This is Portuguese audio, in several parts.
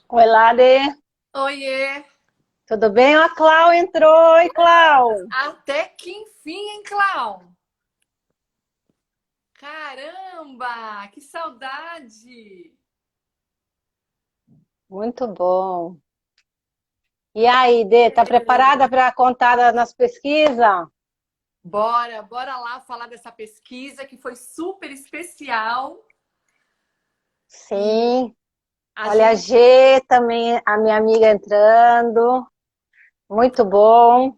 Oi, Lade. Oiê! Tudo bem? Ó, a Clau entrou. Oi, Clau. Até que enfim, hein, Clau? Caramba, que saudade! Muito bom. E aí, Dê, tá preparada para contar das nossas pesquisas? Bora lá falar dessa pesquisa que foi super especial e Sim. a Olha, a gente, G também, a minha amiga entrando. Muito bom.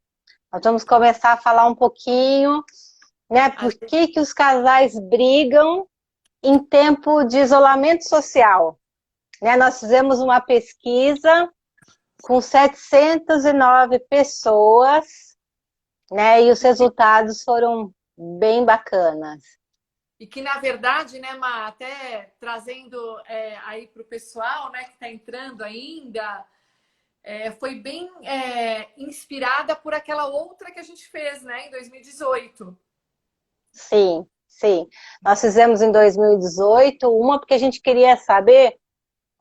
Nós vamos começar a falar um pouquinho, né? a Por gente- que que os casais brigam em tempo de isolamento social? Né? Nós fizemos uma pesquisa com 709 pessoas, né? E os resultados foram bem bacanas. e que na verdade, né, Má, até trazendo aí para o pessoal, né, que está entrando ainda, foi bem inspirada por aquela outra que a gente fez, né, em 2018. Sim, sim. Nós fizemos em 2018 uma porque a gente queria saber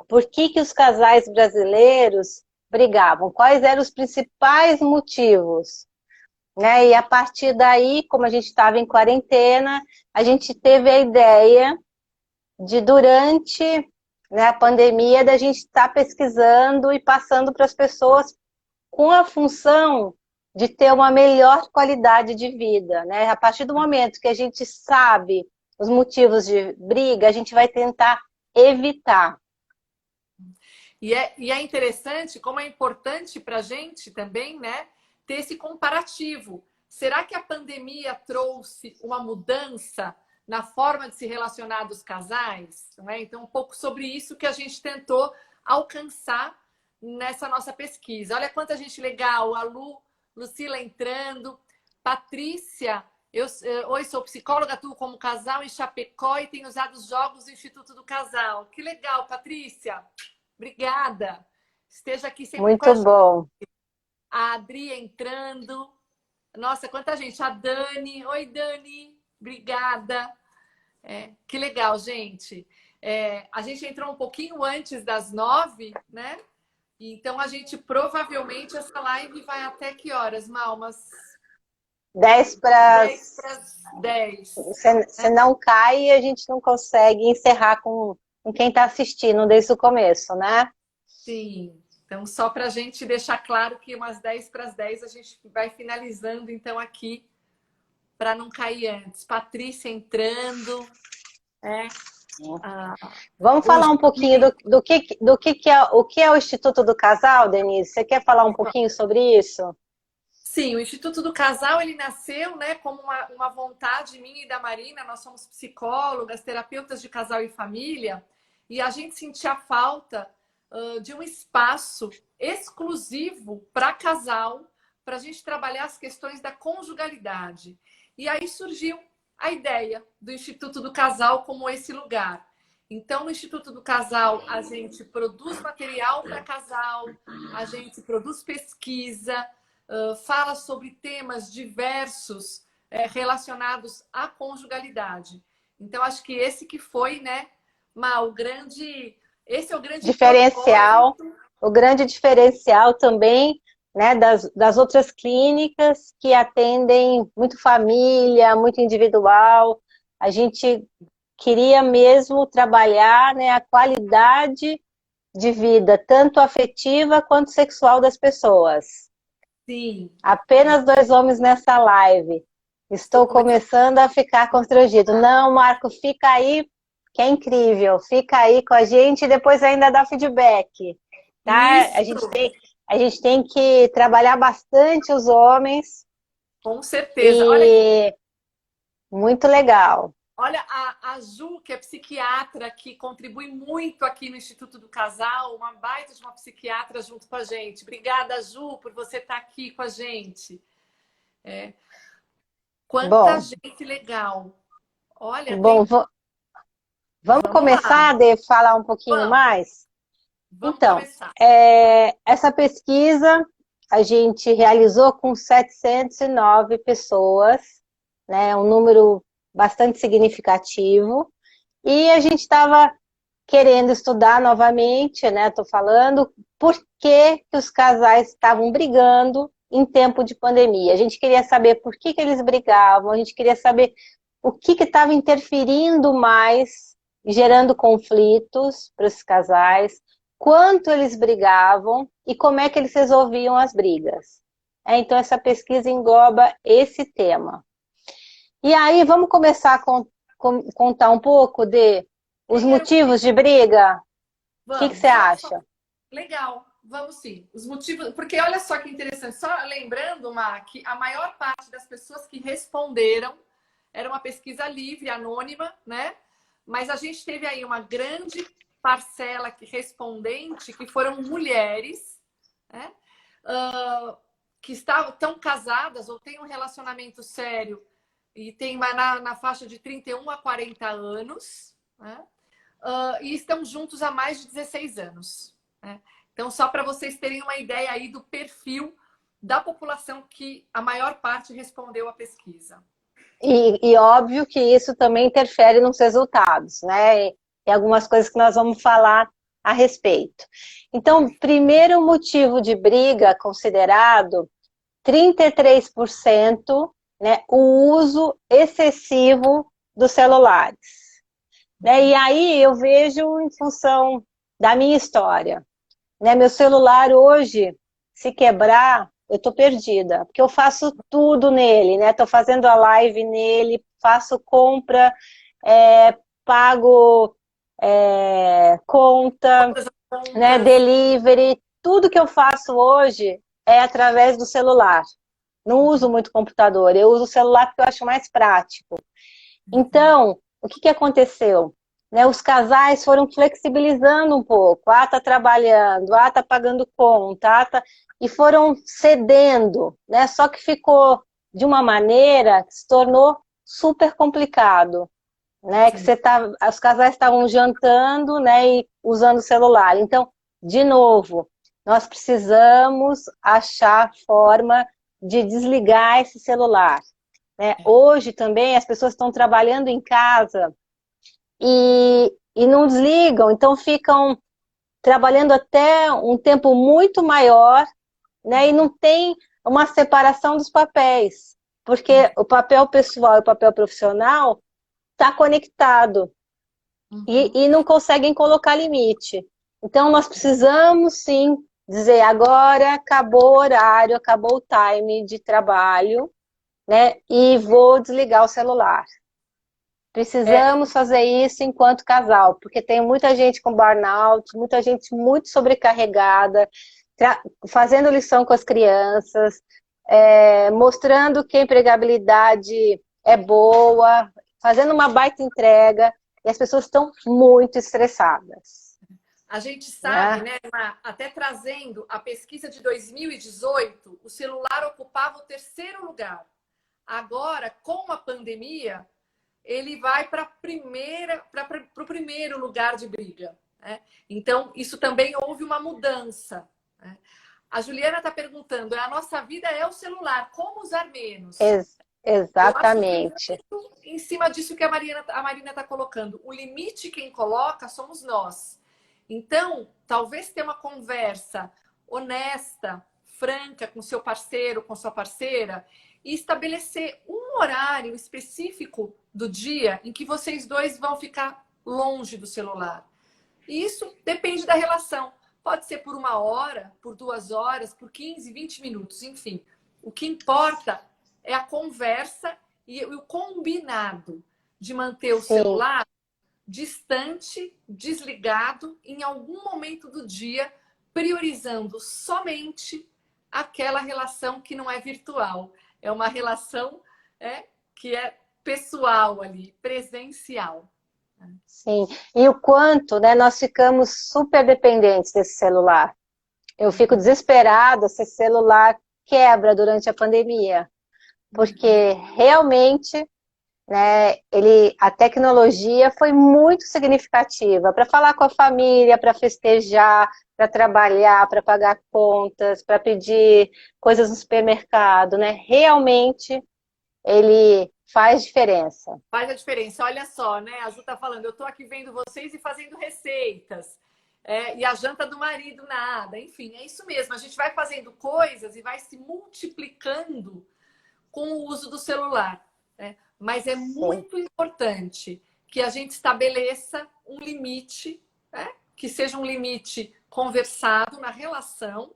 por que que os casais brasileiros brigavam, quais eram os principais motivos, né? E a partir daí, como a gente estava em quarentena, a gente teve a ideia de durante, né, a pandemia da gente estar pesquisando e passando para as pessoas com a função de ter uma melhor qualidade de vida, né? A partir do momento que a gente sabe os motivos de briga, a gente vai tentar evitar. E é interessante como é importante para a gente também, né, ter esse comparativo. Será que a pandemia trouxe uma mudança na forma de se relacionar dos casais? Não é? Então, um pouco sobre isso que a gente tentou alcançar nessa nossa pesquisa. Olha quanta gente legal, a Lucila entrando, Patrícia, oi, sou psicóloga, atuo como casal em Chapecó e tenho usado os jogos do Instituto do Casal. Que legal, Patrícia! Obrigada. Esteja aqui sempre com a Muito gente. bom. A Adri entrando. Nossa, quanta gente. A Dani. Oi, Dani. Obrigada. Que legal, gente. A gente entrou um pouquinho antes das 9, né? Então, a gente provavelmente, essa live vai até que horas, Mal? Umas 10 para... 10 para as 10. Se não cai, a gente não consegue encerrar com quem está assistindo desde o começo, né? Sim. Então, só para a gente deixar claro que umas 10 para as 10 a gente vai finalizando, então, aqui para não cair antes. Patrícia entrando, né? Ah, Vamos o falar um pouquinho Gi- o que é o Instituto do Casal, Denise? Você quer falar um pouquinho sobre isso? Sim, o Instituto do Casal ele nasceu, né, como uma vontade minha e da Marina. Nós somos psicólogas, terapeutas de casal e família, e a gente sentia falta de um espaço exclusivo para casal, para a gente trabalhar as questões da conjugalidade. E aí surgiu a ideia do Instituto do Casal como esse lugar. Então, no Instituto do Casal, a gente produz material para casal, a gente produz pesquisa, fala sobre temas diversos relacionados à conjugalidade. Então, acho que esse que foi, né, o grande. Esse é o grande Diferencial, propósito. o grande diferencial também, né, das outras clínicas que atendem muito família, muito individual. A gente queria mesmo trabalhar, né, a qualidade de vida, tanto afetiva quanto sexual das pessoas. Sim, Apenas dois homens nessa live. estou Estou começando. começando a ficar constrangido. Não, Marco, fica aí, que é incrível. Fica aí com a gente e depois ainda dá feedback, tá? Isso, A gente tem que trabalhar bastante os homens com certeza. e muito legal. Olha a Ju, que é psiquiatra, que contribui muito aqui no Instituto do Casal, uma baita de uma psiquiatra junto com a gente. Obrigada, Ju, por você estar aqui com a gente. Quanta Bom, gente legal. Olha, bom, vamos vamos lá. começar a falar um pouquinho Vamos, mais? vamos Então, começar. essa pesquisa a gente realizou com 709 pessoas, né, um número bastante significativo, e a gente estava querendo estudar novamente, né? Estou falando por que que os casais estavam brigando em tempo de pandemia. A gente queria saber por que que eles brigavam, a gente queria saber o que estava interferindo mais, gerando conflitos para esses casais, quanto eles brigavam e como é que eles resolviam as brigas. Então, essa pesquisa engloba esse tema. E aí, vamos começar a contar um pouco de os motivos de briga? O que você acha? Legal, vamos sim. Os motivos, porque olha só que interessante, só lembrando, Má, que a maior parte das pessoas que responderam era uma pesquisa livre, anônima, né? Mas a gente teve aí uma grande parcela respondente, que foram mulheres, né? Que estão casadas ou têm um relacionamento sério e tem na faixa de 31 a 40 anos, né? E estão juntos há mais de 16 anos. Né? Então, só para vocês terem uma ideia aí do perfil da população que a maior parte respondeu à pesquisa. E óbvio que isso também interfere nos resultados, né? E algumas coisas que nós vamos falar a respeito. Então, primeiro motivo de briga considerado, 33%, né, o uso excessivo dos celulares. Né? E aí eu vejo em função da minha história. Né? Meu celular hoje, se quebrar, eu tô perdida, porque eu faço tudo nele, né? Tô fazendo a live nele, faço compra, pago conta, né? Delivery, tudo que eu faço hoje é através do celular. Não uso muito computador, eu uso o celular porque eu acho mais prático. Então, o que aconteceu? Né, os casais foram flexibilizando um pouco. Tá trabalhando, tá pagando conta, e foram cedendo, né? Só que ficou de uma maneira que se tornou super complicado, né? Que os casais estavam jantando, né? E usando o celular. Então, de novo, nós precisamos achar forma de desligar esse celular. Né? Hoje também as pessoas estão trabalhando em casa e não desligam, então ficam trabalhando até um tempo muito maior, né? E não tem uma separação dos papéis, porque o papel pessoal e o papel profissional está conectado e não conseguem colocar limite. Então nós precisamos sim dizer agora acabou o horário, acabou o time de trabalho, né? E vou desligar o celular. Precisamos fazer isso enquanto casal, porque tem muita gente com burnout, muita gente muito sobrecarregada, fazendo lição com as crianças, mostrando que a empregabilidade é boa, fazendo uma baita entrega, e as pessoas estão muito estressadas. A gente sabe, né, até trazendo a pesquisa de 2018, o celular ocupava o terceiro lugar. Agora, com a pandemia, ele vai para o primeiro lugar de briga. Né? Então, isso também houve uma mudança. Né? A Juliana está perguntando, a nossa vida é o celular, como usar menos? Exatamente. Eu acho que em cima disso que a Marina está colocando, o limite quem coloca somos nós. Então, talvez ter uma conversa honesta, franca com seu parceiro, com sua parceira, e estabelecer um horário específico do dia em que vocês dois vão ficar longe do celular. E isso depende da relação. Pode ser por 1 hora, por 2 horas, por 15, 20 minutos, enfim. O que importa é a conversa e o combinado de manter o celular distante, desligado, em algum momento do dia, priorizando somente aquela relação que não é virtual. É uma relação que é pessoal ali, presencial. Sim, e o quanto, né, nós ficamos super dependentes desse celular. Eu fico desesperada se esse celular quebra durante a pandemia, porque realmente, né, a tecnologia foi muito significativa para falar com a família, para festejar, para trabalhar, para pagar contas, para pedir coisas no supermercado, né? Realmente ele faz diferença. Faz a diferença. Olha só, né? A Ju tá falando, eu tô aqui vendo vocês e fazendo receitas. E a janta do marido, nada. Enfim, é isso mesmo. A gente vai fazendo coisas e vai se multiplicando com o uso do celular, né? Mas é Sim. muito importante que a gente estabeleça um limite, né? Que seja um limite conversado na relação,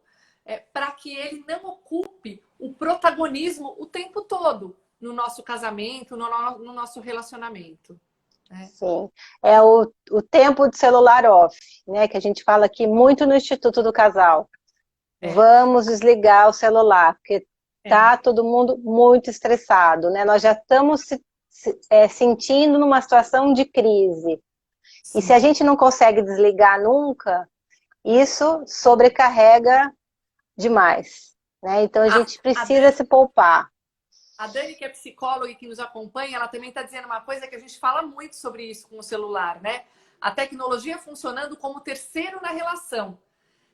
para que ele não ocupe o protagonismo o tempo todo no nosso casamento, no nosso relacionamento. Né? Sim, é o tempo de celular off, né? Que a gente fala aqui muito no Instituto do Casal. Vamos desligar o celular, porque tá todo mundo muito estressado, né? Nós já estamos sentindo numa situação de crise. Sim. E se a gente não consegue desligar nunca, isso sobrecarrega demais, né? Então a gente precisa se poupar. A Dani, que é psicóloga e que nos acompanha, ela também está dizendo uma coisa que a gente fala muito sobre isso com o celular, né? A tecnologia funcionando como terceiro na relação.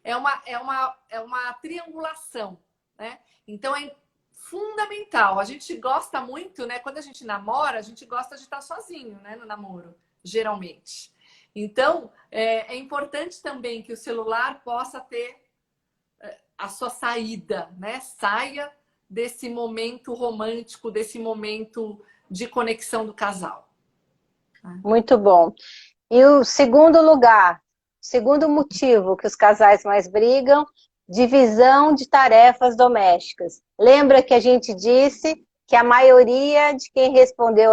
É uma triangulação, né? Então é fundamental. A gente gosta muito, né? Quando a gente namora, a gente gosta de estar sozinho, né? No namoro, geralmente. Então, é importante também que o celular possa ter a sua saída, né? Saia desse momento romântico, desse momento de conexão do casal. Muito bom. E o segundo lugar, segundo motivo que os casais mais brigam, divisão de tarefas domésticas. Lembra que a gente disse que a maioria de quem respondeu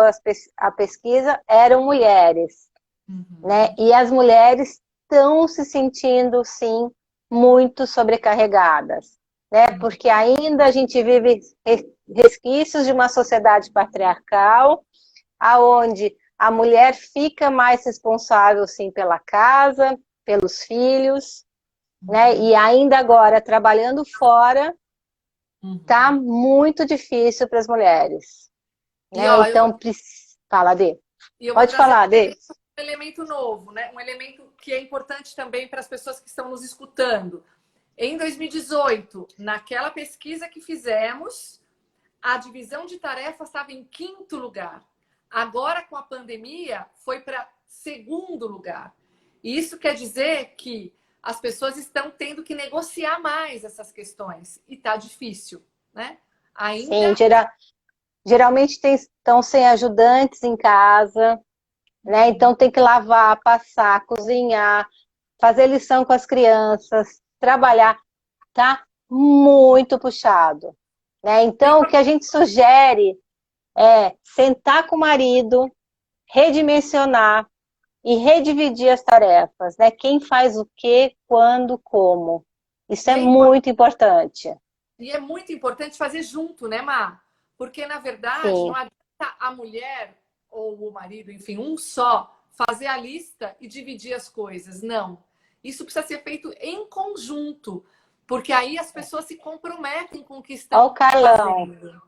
à pesquisa eram mulheres, né? E as mulheres estão se sentindo, sim, muito sobrecarregadas, né? Porque ainda a gente vive resquícios de uma sociedade patriarcal, aonde a mulher fica mais responsável, sim, pela casa, pelos filhos, né? E ainda agora, trabalhando fora, tá muito difícil para as mulheres. Né? Ó, então, fala, Dê. Pode falar, Dê. Um elemento novo, né? Um elemento que é importante também para as pessoas que estão nos escutando. Em 2018, naquela pesquisa que fizemos, a divisão de tarefas estava em 5º lugar. Agora, com a pandemia, foi para 2º lugar. E isso quer dizer que as pessoas estão tendo que negociar mais essas questões. E está difícil, né? Ainda... Sim, geralmente estão sem ajudantes em casa, né? Então tem que lavar, passar, cozinhar, fazer lição com as crianças, trabalhar. Tá muito puxado, né? Então, o que a gente sugere é sentar com o marido, redimensionar e redividir as tarefas, né? Quem faz o quê, quando, como. Isso é muito importante. E é muito importante fazer junto, né, Má? Porque, na verdade, Sim. não adianta a mulher ou o marido, enfim, um só, fazer a lista e dividir as coisas. Não. Isso precisa ser feito em conjunto, porque aí as pessoas se comprometem com o que estão fazendo.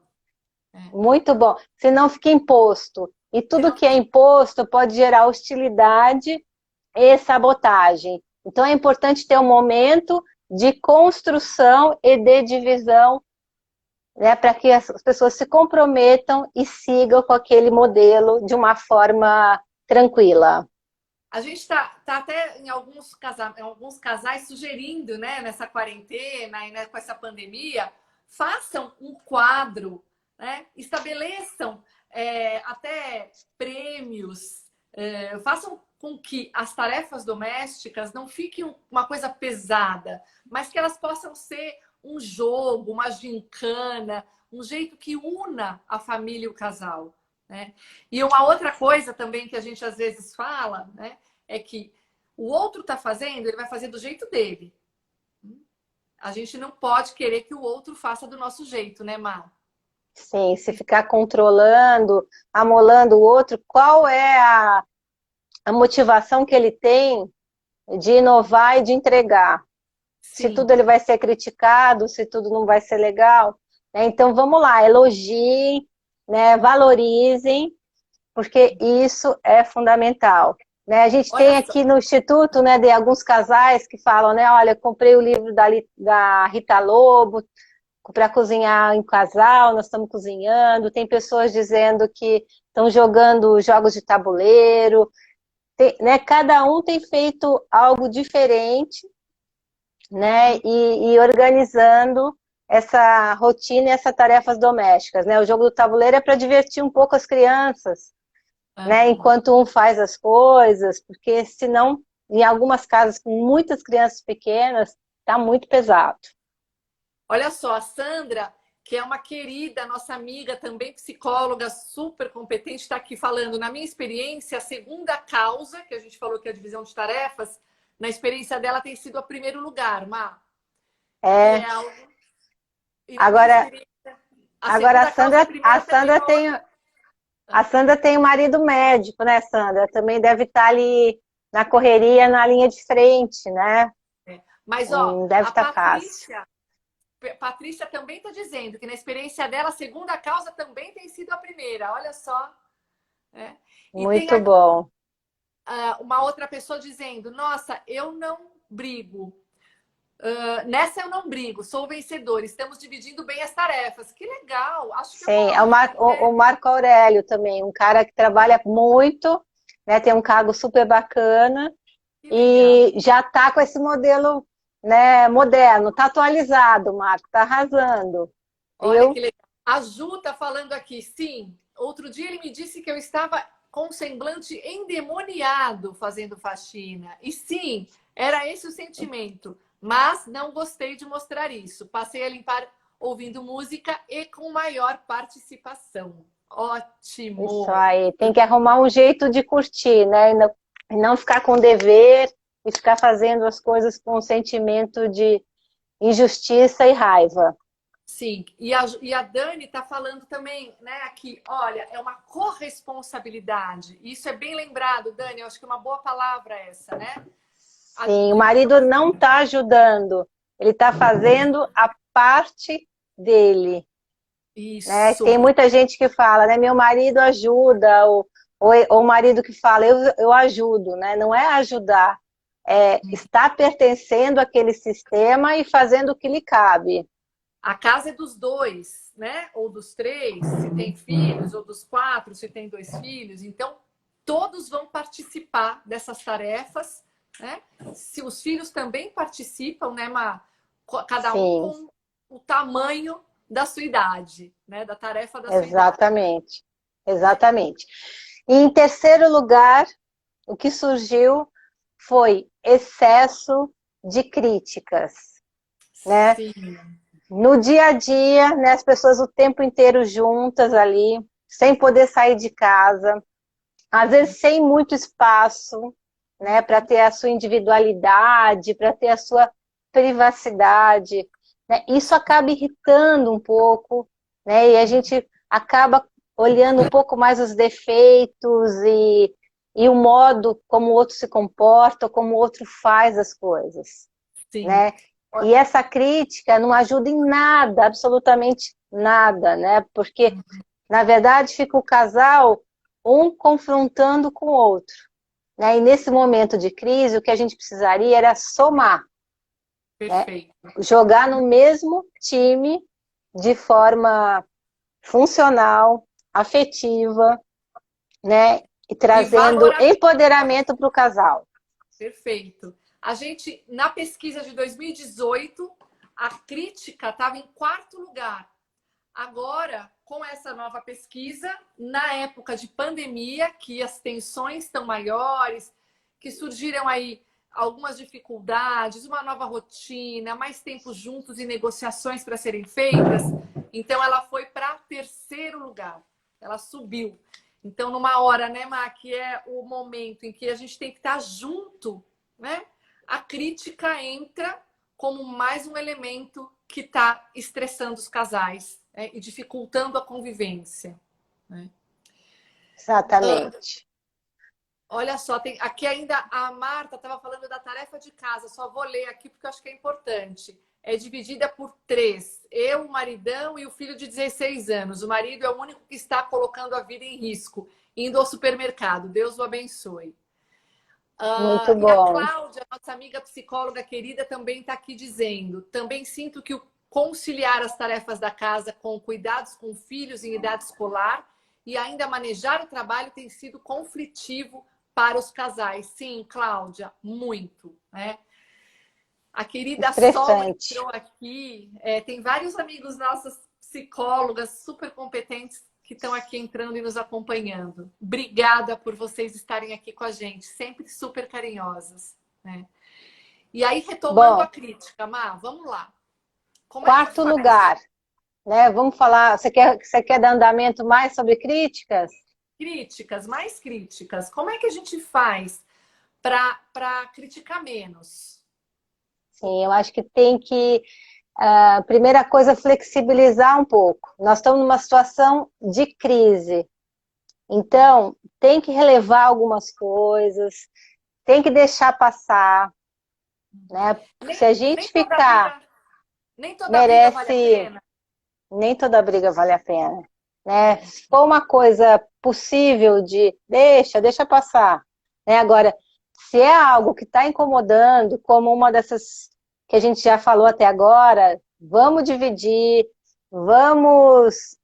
Muito bom. Senão fica imposto. E tudo que é imposto pode gerar hostilidade e sabotagem. Então é importante ter um momento de construção e de divisão, né, para que as pessoas se comprometam e sigam com aquele modelo de uma forma tranquila. A gente está até em alguns casais sugerindo, né, nessa quarentena e, né, com essa pandemia, façam um quadro, né, estabeleçam até prêmios, façam com que as tarefas domésticas não fiquem uma coisa pesada, mas que elas possam ser um jogo, uma gincana, um jeito que una a família e o casal. Né? E uma outra coisa também que a gente às vezes fala, né, é que o outro está fazendo, ele vai fazer do jeito dele. A gente não pode querer que o outro faça do nosso jeito, né, Má? Sim, se ficar controlando, amolando o outro, qual é a motivação que ele tem de inovar e de entregar? Sim. Se tudo ele vai ser criticado, se tudo não vai ser legal. Né? Então vamos lá, elogiem, né, valorizem, porque isso é fundamental. Né? A gente tem aqui no Instituto, né, de alguns casais que falam, né, olha, comprei o livro da Rita Lobo, para cozinhar em casal, nós estamos cozinhando, tem pessoas dizendo que estão jogando jogos de tabuleiro, né? Cada um tem feito algo diferente, né? E organizando essa rotina e essas tarefas domésticas, né? O jogo do tabuleiro é para divertir um pouco as crianças, né? Enquanto um faz as coisas, porque senão, em algumas casas com muitas crianças pequenas, tá muito pesado. Olha só, a Sandra, que é uma querida, nossa amiga, também psicóloga, super competente, está aqui falando. Na minha experiência, a segunda causa, que a gente falou que é a divisão de tarefas, na experiência dela tem sido a primeiro lugar, Má. E É. é algo... E na minha Agora, experiência, agora segunda causa, a primeira também é outra. A Sandra tem um marido médico, né, Sandra? Também deve estar ali na correria, na linha de frente, né? Mas, ó, Deve a estar fácil. Patrícia também está dizendo que na experiência dela, a segunda causa também tem sido a primeira. Olha só. Né? E tem Muito bom. uma outra pessoa dizendo, nossa, eu não brigo. Nessa eu não brigo, sou vencedor. Estamos dividindo bem as tarefas. Que legal. Acho que é Sim, é uma ótima, o né? Marco Aurélio também, um cara que trabalha muito, né? Tem um cargo super bacana Que legal. e já está com esse modelo, né, moderno, está atualizado, Marco, está arrasando, Olha que viu? legal. A Ju está falando aqui, sim. Outro dia ele me disse que eu estava com um semblante endemoniado fazendo faxina. E sim, era esse o sentimento. Mas não gostei de mostrar isso. Passei a limpar ouvindo música e com maior participação. Isso Ótimo! aí, tem que arrumar um jeito de curtir, né? E não ficar com dever e ficar fazendo as coisas com um sentimento de injustiça e raiva. Sim, e a Dani está falando também, né, aqui, olha, é uma corresponsabilidade. Isso é bem lembrado, Dani, eu acho que é uma boa palavra essa, né? Sim, o marido não está ajudando, ele está fazendo a parte dele, né? Isso, Tem muita gente que fala, né? Meu marido ajuda, ou o marido que fala, eu ajudo, né? Não é ajudar, é estar pertencendo àquele sistema e fazendo o que lhe cabe. a casa é dos dois, né? Ou dos três, se tem filhos, ou dos quatro, se tem dois filhos. Então, todos vão participar dessas tarefas, né? Se os filhos também participam, né, cada um Sim, com o tamanho da sua idade, né? Da tarefa da sua idade. exatamente, exatamente. E em terceiro lugar, o que surgiu foi excesso de críticas, né? Sim, No dia a dia, né, as pessoas o tempo inteiro juntas ali, sem poder sair de casa, às vezes sem muito espaço, né, para ter a sua individualidade, para ter a sua privacidade, né? Isso acaba irritando um pouco, né? E a gente acaba olhando um pouco mais os defeitos e o modo como o outro se comporta, como o outro faz as coisas, sim. né? E essa crítica não ajuda em nada, absolutamente nada, né? Porque, na verdade, fica o casal um confrontando com o outro, né? E nesse momento de crise, o que a gente precisaria era somar, né? Perfeito. Jogar no mesmo time de forma funcional, afetiva, né? E E trazendo valorar. empoderamento para o casal. Perfeito. A gente, na pesquisa de 2018, a crítica estava em quarto lugar. Agora, com essa nova pesquisa, na época de pandemia, que as tensões estão maiores, que surgiram aí algumas dificuldades, uma nova rotina, mais tempo juntos e negociações para serem feitas, então ela foi para terceiro lugar. Ela subiu. Então, numa hora, né, Má, que é o momento em que a gente tem que estar junto, né? A crítica entra como mais um elemento que está estressando os casais, né? E dificultando a convivência. Né? Exatamente. Olha só, tem aqui ainda a Marta estava falando da tarefa de casa, só vou ler aqui porque eu acho que é importante. É dividida por três. Eu, o maridão e o filho de 16 anos. O marido é o único que está colocando a vida em risco, indo ao supermercado. Deus o abençoe. Muito E a bom. Cláudia, nossa amiga psicóloga querida, também está aqui dizendo. Também sinto que o conciliar as tarefas da casa com cuidados com filhos em idade escolar e ainda manejar o trabalho tem sido conflitivo para os casais. Sim, Cláudia, muito, né? A querida Sol Estressante. entrou aqui. Tem vários amigos nossos, psicólogas super competentes, que estão aqui entrando e nos acompanhando. Obrigada por vocês estarem aqui com a gente, sempre super carinhosas, né? E aí, retomando a Bom, crítica, Má, vamos lá. Como é que quarto faz? lugar, né? Vamos falar, você quer dar andamento mais sobre críticas? Críticas, mais críticas. Como é que a gente faz para criticar menos? Sim, eu acho que tem que, primeira coisa, flexibilizar um pouco. Nós estamos numa situação de crise, então tem que relevar algumas coisas, tem que deixar passar, né? Se a Nem gente toda ficar, briga, nem toda briga vale a merece, pena. nem toda briga vale a pena, né? Se for uma coisa possível de, deixa passar, né? Agora, se é algo que está incomodando, como uma dessas que a gente já falou até agora, vamos dividir, vamos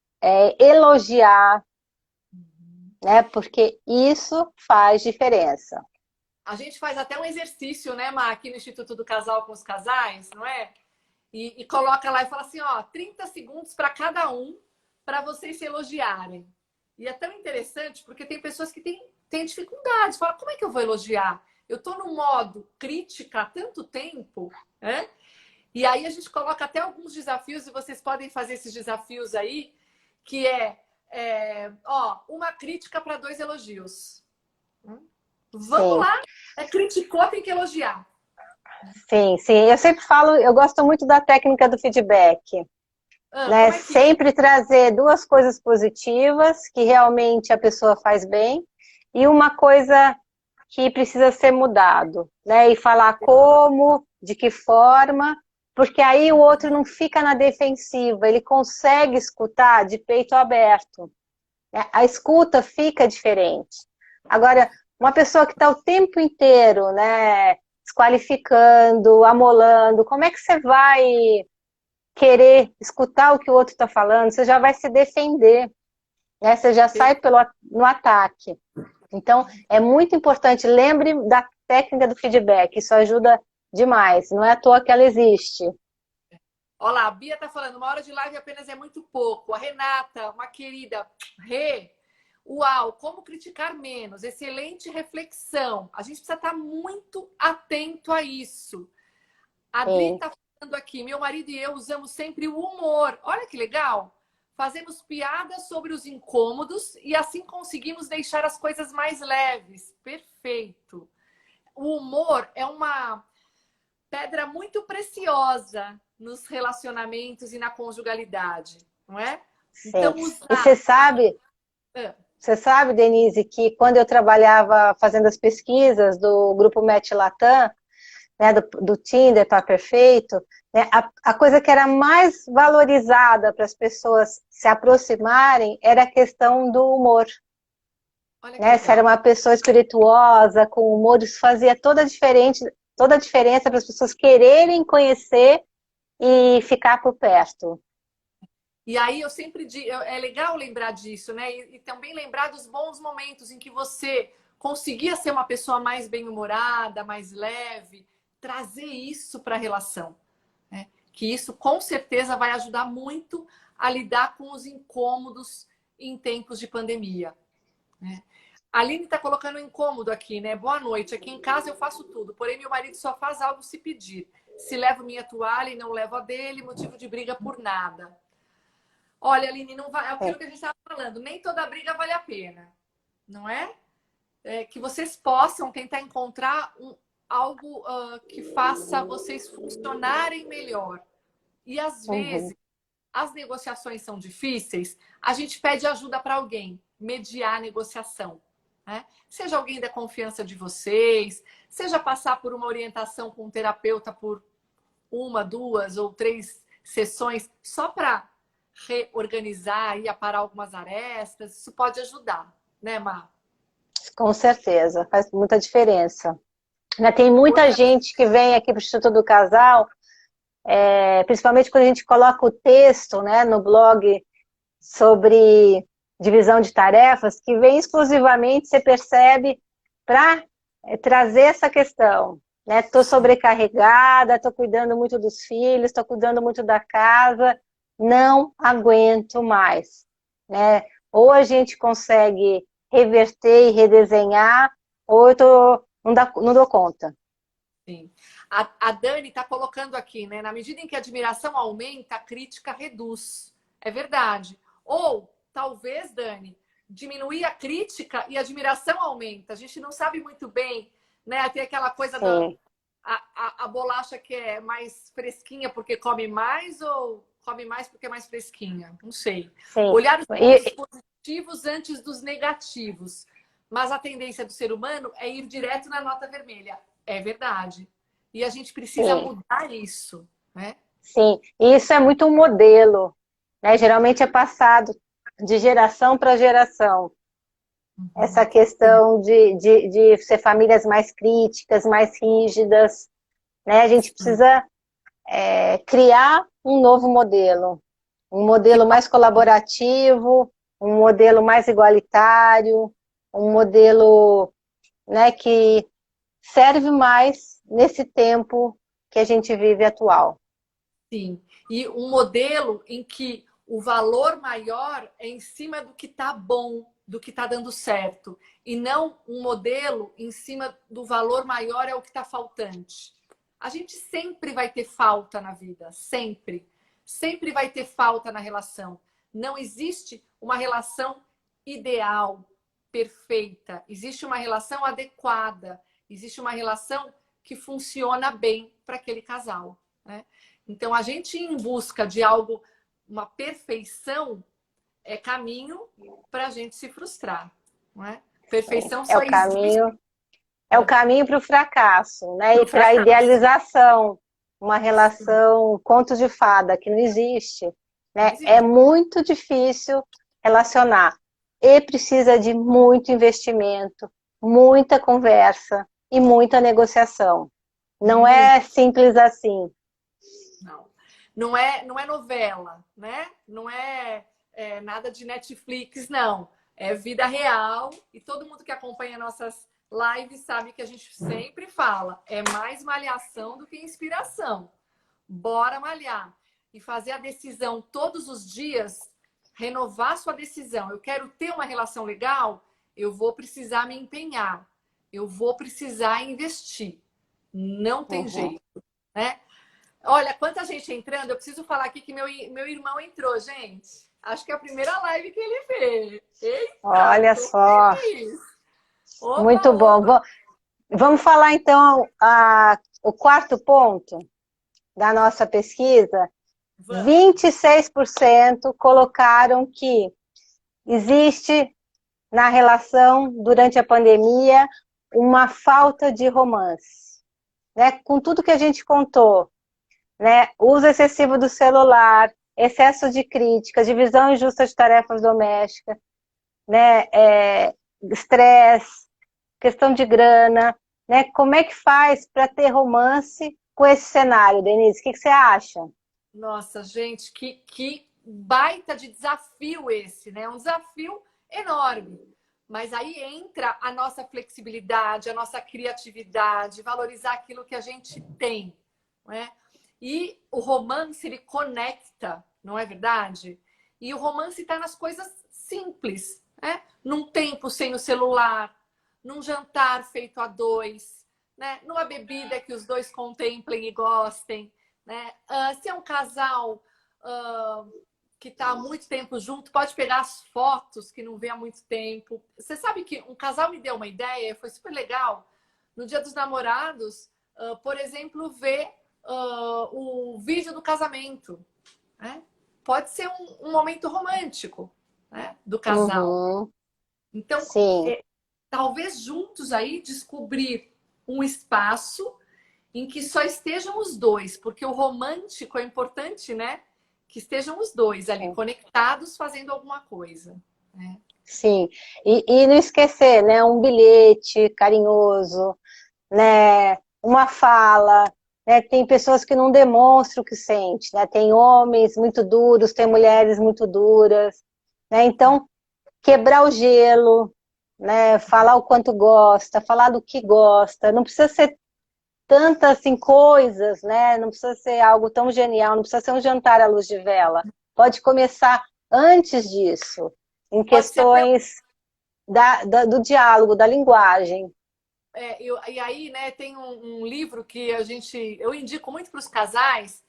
elogiar, né? Porque isso faz diferença. A gente faz até um exercício, né, Má, aqui no Instituto do Casal com os casais, não é? E coloca lá e fala assim, ó, 30 segundos para cada um, para vocês se elogiarem. E é tão interessante, porque tem pessoas que têm dificuldades. Fala, como é que eu vou elogiar? Eu estou no modo crítica há tanto tempo, né? E aí a gente coloca até alguns desafios, e vocês podem fazer esses desafios aí, que uma crítica para 2 elogios. Vamos Sim, lá? Criticou, tem que elogiar. sim, sim. Eu sempre falo, eu gosto muito da técnica do feedback, né? Como é que é? Sempre trazer duas coisas positivas que realmente a pessoa faz bem e uma coisa que precisa ser mudado, né? E falar como, de que forma, porque aí o outro não fica na defensiva, ele consegue escutar de peito aberto, né? A escuta fica diferente. Agora, uma pessoa que está o tempo inteiro, né, desqualificando, amolando, como é que você vai querer escutar o que o outro está falando? Você já vai se defender, né? Você já sai no ataque. Então, é muito importante, lembre da técnica do feedback, isso ajuda demais, não é à toa que ela existe. Olha lá, a Bia tá falando, uma hora de live apenas é muito pouco. A Renata, uma querida, uau, como criticar menos? Excelente reflexão. A gente precisa estar muito atento a isso. A Adri Sim, tá falando aqui, meu marido e eu usamos sempre o humor. Olha que legal. Fazemos piadas sobre os incômodos e assim conseguimos deixar as coisas mais leves. Perfeito. O humor é uma pedra muito preciosa nos relacionamentos e na conjugalidade, não é? sim. Então, E usar. você sabe, Denise, que quando eu trabalhava fazendo as pesquisas do grupo Met Latam, né, do Tinder para Perfeito, né, a coisa que era mais valorizada para as pessoas se aproximarem era a questão do humor. Olha que Né? Se era legal. uma pessoa espirituosa, com humor, isso fazia toda a diferença para as pessoas quererem conhecer e ficar por perto. E aí eu sempre digo, é legal lembrar disso, né? E também lembrar dos bons momentos em que você conseguia ser uma pessoa mais bem-humorada, mais leve, trazer isso para a relação, né? Que isso com certeza vai ajudar muito a lidar com os incômodos em tempos de pandemia, né? A Aline está colocando um incômodo aqui, né? Boa noite. Aqui em casa eu faço tudo, porém meu marido só faz algo se pedir. Se levo minha toalha e não levo a dele, motivo de briga por nada. Olha, Aline, não vai, é É. aquilo que a gente estava falando, nem toda briga vale a pena, não é? Que vocês possam tentar encontrar algo que faça vocês funcionarem melhor. E às vezes, Uhum. as negociações são difíceis, a gente pede ajuda para alguém, mediar a negociação, né? Seja alguém da confiança de vocês, seja passar por uma orientação com um terapeuta por 1, 2 ou 3 sessões, só para reorganizar e aparar algumas arestas, isso pode ajudar, né, Má? Com certeza, faz muita diferença. Né, tem muita Outra. gente que vem aqui para o Instituto do Casal principalmente quando a gente coloca o texto, né, no blog sobre divisão de tarefas, que vem exclusivamente, você percebe, para trazer essa questão. Estou sobrecarregada, estou cuidando muito dos filhos, estou cuidando muito da casa, não aguento mais. Né? Ou a gente consegue reverter e redesenhar, ou não dou conta. Sim. A Dani está colocando aqui, né? Na medida em que a admiração aumenta, a crítica reduz. É verdade. Ou, talvez, Dani, diminuir a crítica e a admiração aumenta. A gente não sabe muito bem, né? Tem aquela coisa da a bolacha que é mais fresquinha porque come mais ou come mais porque é mais fresquinha? Não sei. Sim. Olhar os pontos positivos antes dos negativos. Mas a tendência do ser humano é ir direto na nota vermelha. É verdade. E a gente precisa mudar isso, né? Sim, e isso é muito um modelo, né? Geralmente é passado de geração para geração. Essa questão de ser famílias mais críticas, mais rígidas, né? A gente precisa criar um novo modelo. Um modelo mais colaborativo, um modelo mais igualitário, um modelo, né, que serve mais nesse tempo que a gente vive atual. Sim, e um modelo em que o valor maior é em cima do que está bom, do que está dando certo, e não um modelo em cima do valor maior é o que está faltante. A gente sempre vai ter falta na vida, sempre. Sempre vai ter falta na relação. Não existe uma relação ideal, perfeita. Existe uma relação adequada. Existe uma relação que funciona bem para aquele casal, né? Então, a gente ir em busca de algo, uma perfeição, é caminho para a gente se frustrar, não é? Perfeição só existe. É o caminho para o fracasso, né? E para a Fracasso. idealização, uma relação conto de fada que não existe, né? É muito difícil relacionar e precisa de muito investimento, muita conversa e muita negociação. Não é simples assim. Não. Não é novela, né? Não é nada de Netflix, não. É vida real e todo mundo que acompanha nossas lives sabe que a gente sempre fala, é mais malhação do que inspiração. Bora malhar e fazer a decisão todos os dias, renovar sua decisão. Eu quero ter uma relação legal, eu vou precisar me empenhar, eu vou precisar investir. Não tem jeito, né? Olha, quanta gente entrando, eu preciso falar aqui que meu irmão entrou, gente. Acho que é a primeira live que ele fez. Eita, olha só. Opa, muito bom. opa. Vamos falar então o quarto ponto da nossa pesquisa. 26% colocaram que existe na relação durante a pandemia uma falta de romance, né? Com tudo que a gente contou, né? Uso excessivo do celular, excesso de crítica, divisão injusta de tarefas domésticas, né? Estresse, questão de grana, né? Como é que faz para ter romance com esse cenário, Denise? O que você acha? Nossa, gente, que baita de desafio esse, né? Um desafio enorme. Mas aí entra a nossa flexibilidade, a nossa criatividade, valorizar aquilo que a gente tem, não é? E o romance, ele conecta, não é verdade? E o romance está nas coisas simples, né? Num tempo sem o celular, num jantar feito a dois, né? Numa bebida que os dois contemplem e gostem, né? Se é um casal que está há muito tempo junto, pode pegar as fotos que não vê há muito tempo. Você sabe que um casal me deu uma ideia, foi super legal. No Dia dos Namorados, por exemplo, ver o vídeo do casamento, né? Pode ser um momento romântico, né, do casal. Então, talvez juntos aí descobrir um espaço em que só estejam os dois, porque o romântico é importante, né? Que estejam os dois ali conectados fazendo alguma coisa, né? Sim, e não esquecer, né? Um bilhete carinhoso, né? Uma fala, né? Tem pessoas que não demonstram o que sente, né? Tem homens muito duros, tem mulheres muito duras, né? Então, quebrar o gelo, né? Falar o quanto gosta, falar do que gosta, não precisa ser tantas assim, coisas, né? Não precisa ser algo tão genial, não precisa ser um jantar à luz de vela. Pode começar antes disso, em Pode ser até questões do diálogo, da linguagem. e aí, né, tem um livro que eu indico muito para os casais,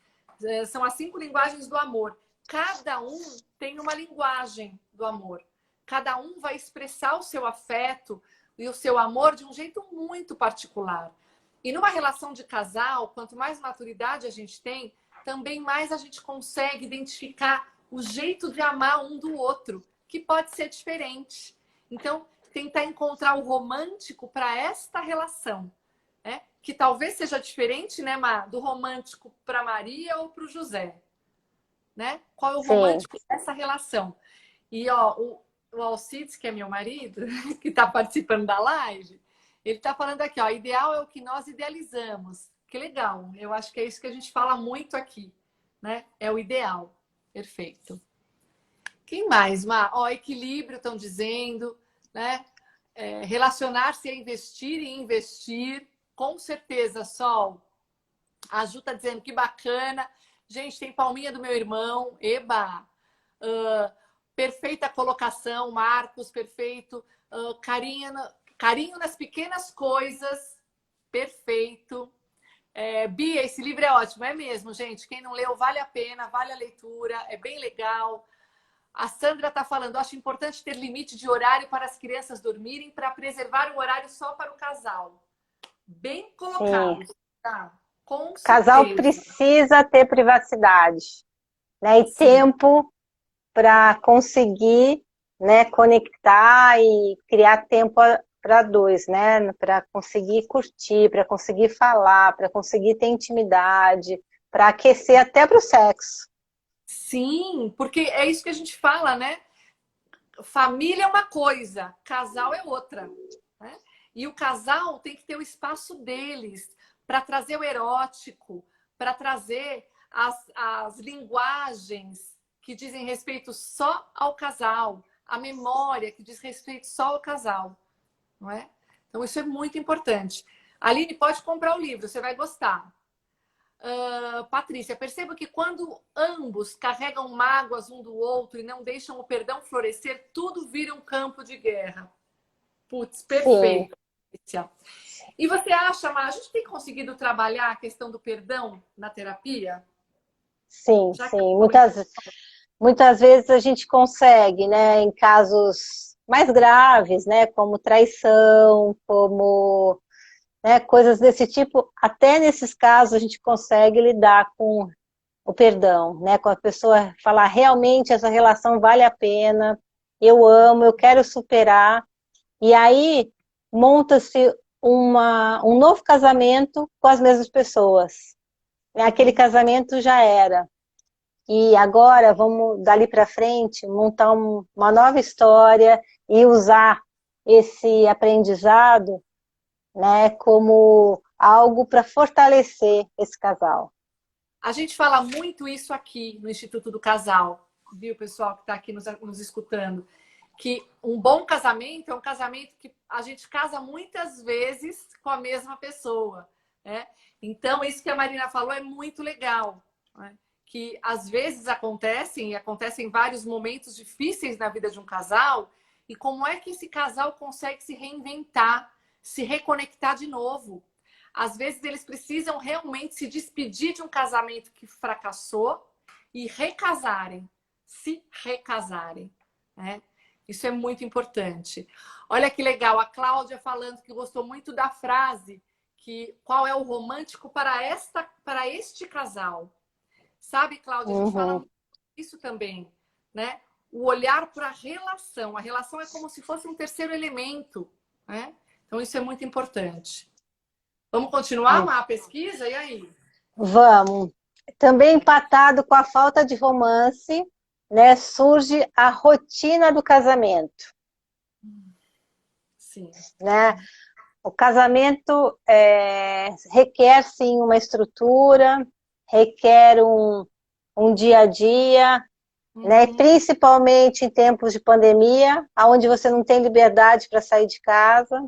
são as 5 linguagens do amor. Cada um tem uma linguagem do amor. Cada um vai expressar o seu afeto e o seu amor de um jeito muito particular. E numa relação de casal, quanto mais maturidade a gente tem, também mais a gente consegue identificar o jeito de amar um do outro, que pode ser diferente. Então, tentar encontrar o romântico para esta relação, né? Que talvez seja diferente, né, Má, do romântico para Maria ou para o José, né? Qual é o Sim, romântico dessa relação? E ó, o Alcides, que é meu marido, que está participando da live, ele está falando aqui, ó, ideal é o que nós idealizamos. Que legal, eu acho que é isso que a gente fala muito aqui, né? É o ideal. Perfeito. Quem mais, Má? Ó, equilíbrio, estão dizendo, né? Relacionar-se é investir e investir. Com certeza, Sol. A Ju tá dizendo que bacana. Gente, tem palminha do meu irmão. Eba! Perfeita colocação, Marcos, perfeito. Carinho nas pequenas coisas. Perfeito. Bia, esse livro é ótimo, é mesmo, gente. Quem não leu, vale a pena, vale a leitura, é bem legal. A Sandra está falando, acho importante ter limite de horário para as crianças dormirem para preservar o horário só para o casal. Bem sim. colocado, tá? Com O casal certeza. precisa ter privacidade, né? E Sim. tempo para conseguir, né, conectar e criar tempo para dois, né? Para conseguir curtir, para conseguir falar, para conseguir ter intimidade, para aquecer até para o sexo. Sim, porque é isso que a gente fala, né? Família é uma coisa, casal é outra, né? E o casal tem que ter o espaço deles para trazer o erótico, para trazer as linguagens que dizem respeito só ao casal, a memória que diz respeito só ao casal, não é? Então isso é muito importante. Aline, pode comprar o livro, você vai gostar. Patrícia, perceba que quando ambos carregam mágoas um do outro e não deixam o perdão florescer, tudo vira um campo de guerra. Putz, Sim, perfeito, Patrícia. E você acha, Mar, a gente tem conseguido trabalhar a questão do perdão na terapia? sim, Já que sim. foi muito... Muitas vezes a gente consegue, né, em casos mais graves, né, como traição, como, né, coisas desse tipo, até nesses casos a gente consegue lidar com o perdão, né, com a pessoa falar realmente essa relação vale a pena, eu amo, eu quero superar, e aí monta-se um novo casamento com as mesmas pessoas. Aquele Uhum. casamento já era. E agora vamos, dali para frente, montar uma nova história e usar esse aprendizado, né, como algo para fortalecer esse casal. A gente fala muito isso aqui no Instituto do Casal, viu, pessoal que está aqui nos escutando? Que um bom casamento é um casamento que a gente casa muitas vezes com a mesma pessoa, né? Então, isso que a Marina falou é muito legal, né? Que às vezes acontecem, e acontecem vários momentos difíceis na vida de um casal, e como é que esse casal consegue se reinventar, se reconectar de novo? Às vezes eles precisam realmente se despedir de um casamento que fracassou e recasarem, se recasarem, né? Isso é muito importante. Olha que legal, a Cláudia falando que gostou muito da frase que qual é o romântico para este casal. Sabe, Cláudia, a gente Uhum. fala isso também, né? O olhar para a relação. A relação é como se fosse um terceiro elemento, né? Então isso é muito importante. Vamos continuar a pesquisa? E aí? Vamos. Também empatado com a falta de romance, né, surge a rotina do casamento, Sim. né? O casamento requer, sim, uma estrutura, requer um dia a dia, né? Uhum. Principalmente em tempos de pandemia, onde você não tem liberdade para sair de casa.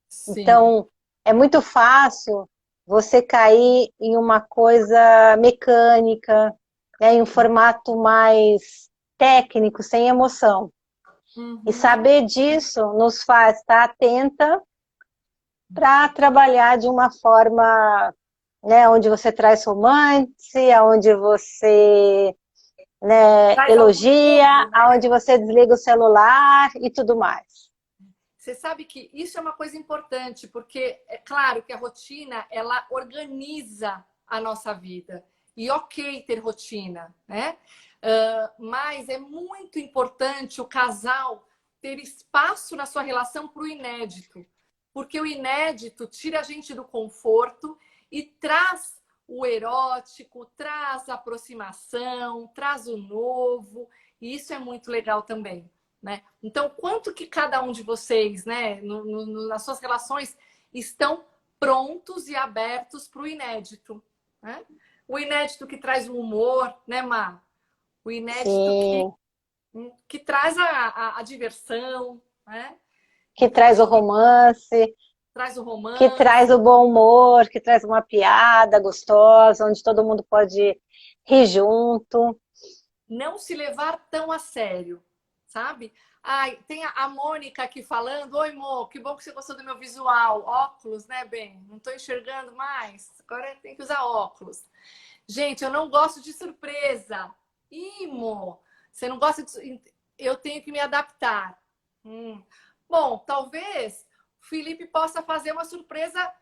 Sim. Então, é muito fácil você cair em uma coisa mecânica, né? Em um formato mais técnico, sem emoção. E Uhum. saber disso nos faz estar atenta para trabalhar de uma forma, né, onde você traz romance, onde você, né, Traz algo elogia, novo, né? onde você desliga o celular e tudo mais. Você sabe que isso é uma coisa importante, porque é claro que a rotina, ela organiza a nossa vida. E ok ter rotina, né? Mas é muito importante o casal ter espaço na sua relação para o inédito. Porque o inédito tira a gente do conforto e traz o erótico, traz a aproximação, traz o novo. E isso é muito legal também. Né? Então, quanto que cada um de vocês, né, nas suas relações, estão prontos e abertos para o inédito? Né? O inédito que traz o humor, né, Má? O inédito Sim, que traz a diversão, né? que Então, traz o acho que romance, traz o que traz o romance, bom humor, que traz uma piada gostosa, onde todo mundo pode rir junto. não se levar tão a sério, sabe? Ai, tem a Mônica aqui falando. Oi, Mo, que bom que você gostou do meu visual. Óculos, né, bem? Não estou enxergando mais. Agora tem que usar óculos. Gente, eu não gosto de surpresa. Ih, Mo, você não gosta de... Eu tenho que me adaptar. Bom, talvez o Felipe possa fazer uma surpresa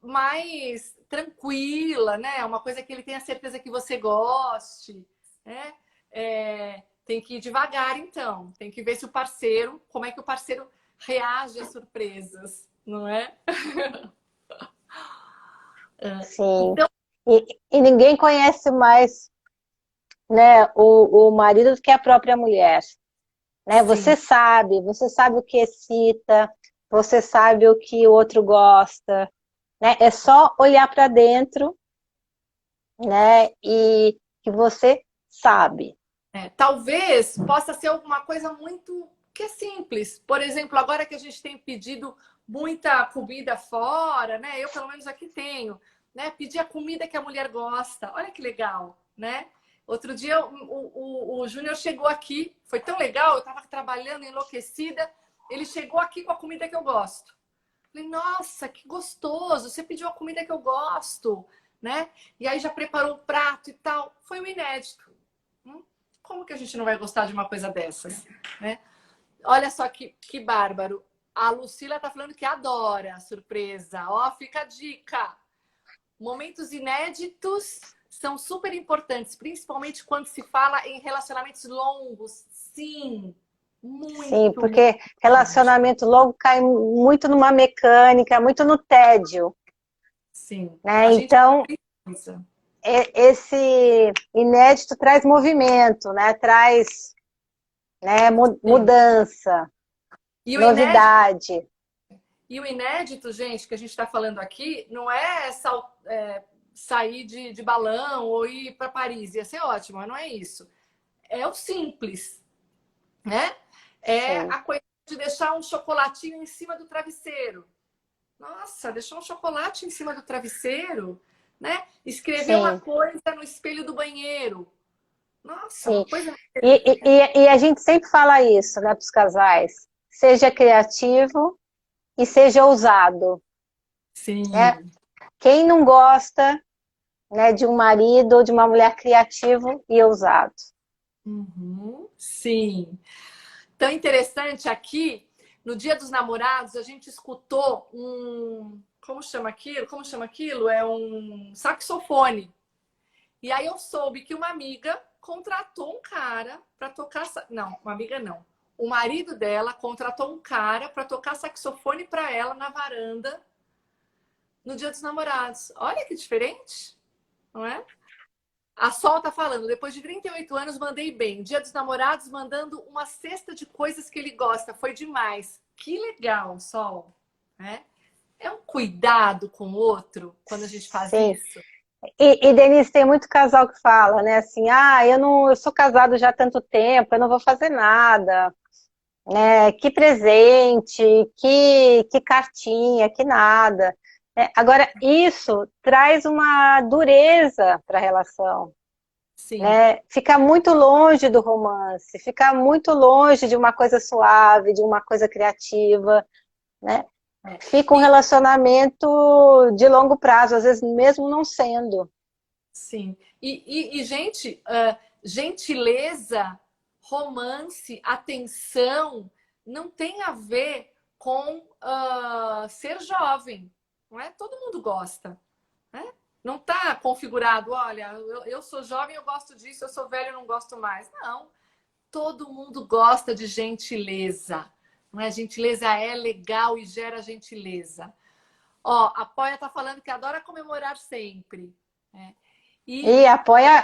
mais tranquila, né? Uma coisa que ele tenha certeza que você goste, né? Tem que ir devagar, então. Tem que ver se o parceiro, como é que o parceiro reage às surpresas, não é? Sim. Então, E ninguém conhece mais, né, o marido do que a própria mulher. Né? sim, Você sabe o que excita, você sabe o que o outro gosta, né? É só olhar para dentro, né? E que você sabe. talvez possa ser alguma coisa muito que é simples. Por exemplo, agora que a gente tem pedido muita comida fora, né? Eu pelo menos aqui tenho, né? Pedir a comida que a mulher gosta. Olha que legal, né? Outro dia o Júnior chegou aqui, foi tão legal, eu estava trabalhando enlouquecida, ele chegou aqui com a comida que eu gosto. Falei, nossa, que gostoso, você pediu a comida que eu gosto, né? E aí já preparou o prato e tal. Foi um inédito. Como que a gente não vai gostar de uma coisa dessas, né? Olha só que bárbaro. A Lucila tá falando que adora a surpresa. Ó, fica a dica. Momentos inéditos são super importantes, principalmente quando se fala em relacionamentos longos. Sim, Sim, muito, muito porque importante. relacionamento logo cai muito numa mecânica, muito no tédio, Sim, né? a gente Então, precisa. esse inédito traz movimento, né? Traz, né, Sim. mudança, E o inédito novidade. E o inédito, gente, que a gente está falando aqui, não é, sair de balão ou ir para Paris. Ia ser ótimo, mas não é isso. É o simples, né? É Sim, a coisa de deixar um chocolatinho em cima do travesseiro. Nossa, deixar um chocolate em cima do travesseiro, né? Escrever uma sim, coisa no espelho do banheiro. Nossa, uma sim. coisa. E a gente sempre fala isso, né, para os casais. Seja criativo e seja ousado, né? Sim. Quem não gosta, né, de um marido ou de uma mulher criativo e ousado? Uhum. Sim. Tão interessante aqui, no Dia dos Namorados, a gente escutou um. Como chama aquilo? Como chama aquilo? É um saxofone. E aí eu soube que uma amiga contratou um cara para tocar. Não, uma amiga não. O marido dela contratou um cara para tocar saxofone para ela na varanda no Dia dos Namorados. Olha que diferente, não é? A Sol tá falando, depois de 38 anos mandei bem. Dia dos Namorados mandando uma cesta de coisas que ele gosta. Foi demais. Que legal, Sol. Né? É um cuidado com o outro quando a gente faz Sim. isso? Denise, tem muito casal que fala, né, assim, eu sou casado já há tanto tempo, eu não vou fazer nada, né, que presente, que cartinha, que nada. Né? Agora, isso traz uma dureza para a relação, Sim. né? Fica muito longe do romance, fica muito longe de uma coisa suave, de uma coisa criativa, né? É. Fica um relacionamento de longo prazo, às vezes mesmo não sendo. Sim. Gente, gentileza, romance, atenção, não tem a ver com ser jovem. Não é? Todo mundo gosta. Né? Não está configurado, olha, eu sou jovem, eu gosto disso, eu sou velho, eu não gosto mais. Não. Todo mundo gosta de gentileza. Não é? Gentileza é legal e gera gentileza. Ó, a Poia está falando que adora comemorar sempre. Né? E E apoia,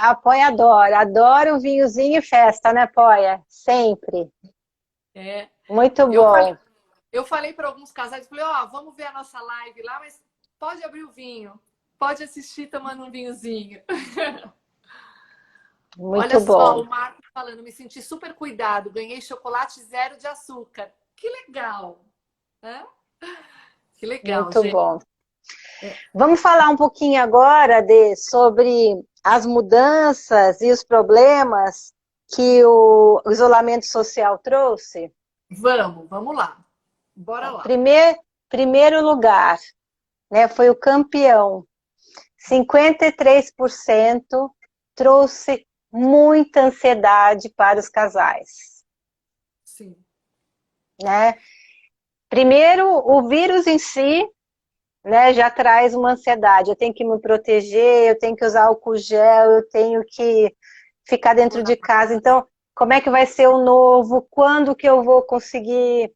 adora um vinhozinho e festa, né, Poia? Sempre. é, Muito eu falei, bom, eu falei para alguns casais, falei, ó, vamos ver a nossa live lá, mas pode abrir o vinho, pode assistir tomando um vinhozinho. Olha muito só, bom, o Marco falando, me senti super cuidado, ganhei chocolate zero de açúcar. Que legal, né? Que legal, muito gente. bom. Vamos falar um pouquinho agora sobre as mudanças e os problemas que o isolamento social trouxe. Vamos lá. Bora lá. Primeiro lugar, né, foi o campeão. 53% trouxe muita ansiedade para os casais, Sim. né? Primeiro, o vírus em si, né, já traz uma ansiedade. Eu tenho que me proteger, eu tenho que usar álcool gel, eu tenho que ficar dentro de casa. Então, como é que vai ser o novo? Quando que eu vou conseguir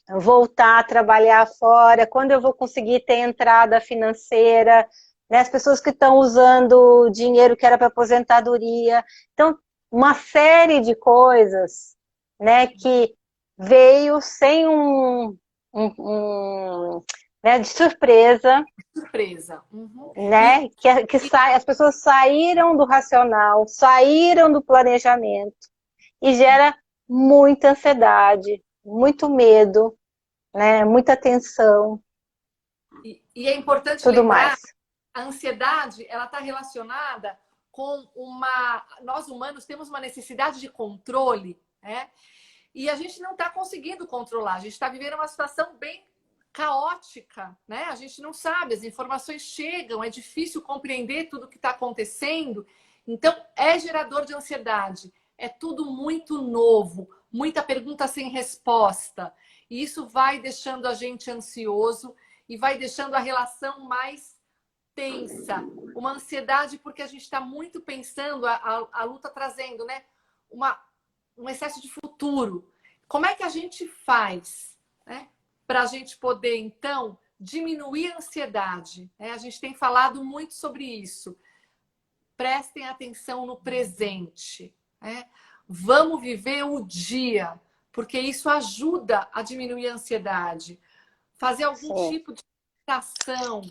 voltar a trabalhar fora? Quando eu vou conseguir ter entrada financeira? Né? As pessoas que estão usando dinheiro que era para aposentadoria. Então, uma série de coisas, né, que veio sem né, de surpresa, Surpresa. Uhum. né, as pessoas saíram do racional, saíram do planejamento e gera muita ansiedade, muito medo, né, muita tensão, E é importante tudo lembrar, mais. a ansiedade, ela está relacionada com uma... Nós humanos temos uma necessidade de controle, né? E a gente não está conseguindo controlar. A gente está vivendo uma situação bem caótica, né? A gente não sabe, as informações chegam, é difícil compreender tudo o que está acontecendo. Então, é gerador de ansiedade. É tudo muito novo, muita pergunta sem resposta. E isso vai deixando a gente ansioso e vai deixando a relação mais tensa. Uma ansiedade porque a gente está muito pensando, a luta trazendo, né? Um excesso de futuro. Como é que a gente faz, né, para a gente poder, então, diminuir a ansiedade? A gente tem falado muito sobre isso. Prestem atenção no presente. Né? Vamos viver o dia, porque isso ajuda a diminuir a ansiedade. Fazer algum Sim, tipo de meditação,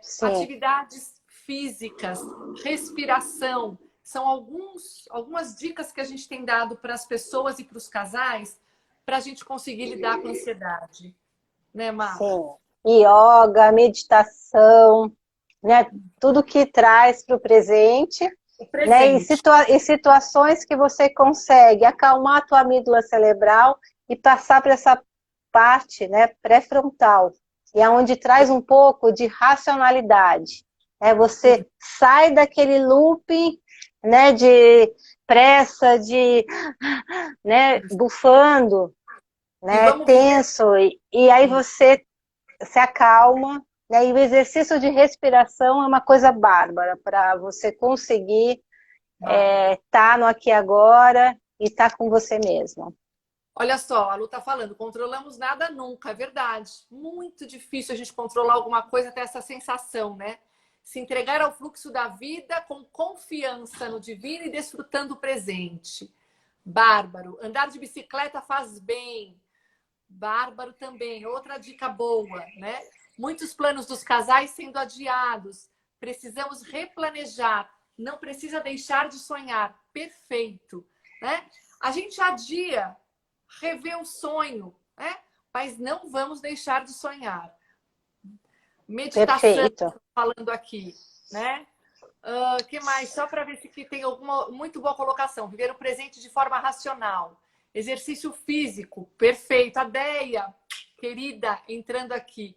sim, atividades físicas, respiração. São algumas dicas que a gente tem dado para as pessoas e para os casais para a gente conseguir lidar com a ansiedade. Né, Mar? sim. Yoga, meditação, né, tudo que traz para o presente, O né, presente. e situações que você consegue acalmar a tua amígdala cerebral e passar para essa parte, né, pré-frontal, e é onde traz um pouco de racionalidade. Você sai daquele looping, né, de pressa, né, bufando, E né, vamos viver tenso, e aí isso. você se acalma, né, e o exercício de respiração é uma coisa bárbara para você conseguir estar no aqui e agora e estar com você mesmo. Olha só, a Lu está falando, controlamos nada nunca, é verdade. Muito difícil a gente controlar alguma coisa, ter essa sensação, né? Se entregar ao fluxo da vida com confiança no divino e desfrutando o presente. Bárbaro. Andar de bicicleta faz bem. Bárbaro também. Outra dica boa, né? Muitos planos dos casais sendo adiados. Precisamos replanejar. Não precisa deixar de sonhar. Perfeito, né? A gente adia, revê o sonho, né? Mas não vamos deixar de sonhar. Meditação, Perfeito. falando aqui, né? Que mais? Só para ver se aqui tem alguma muito boa colocação. Viver o presente de forma racional. Exercício físico, perfeito. A Deia, querida, entrando aqui.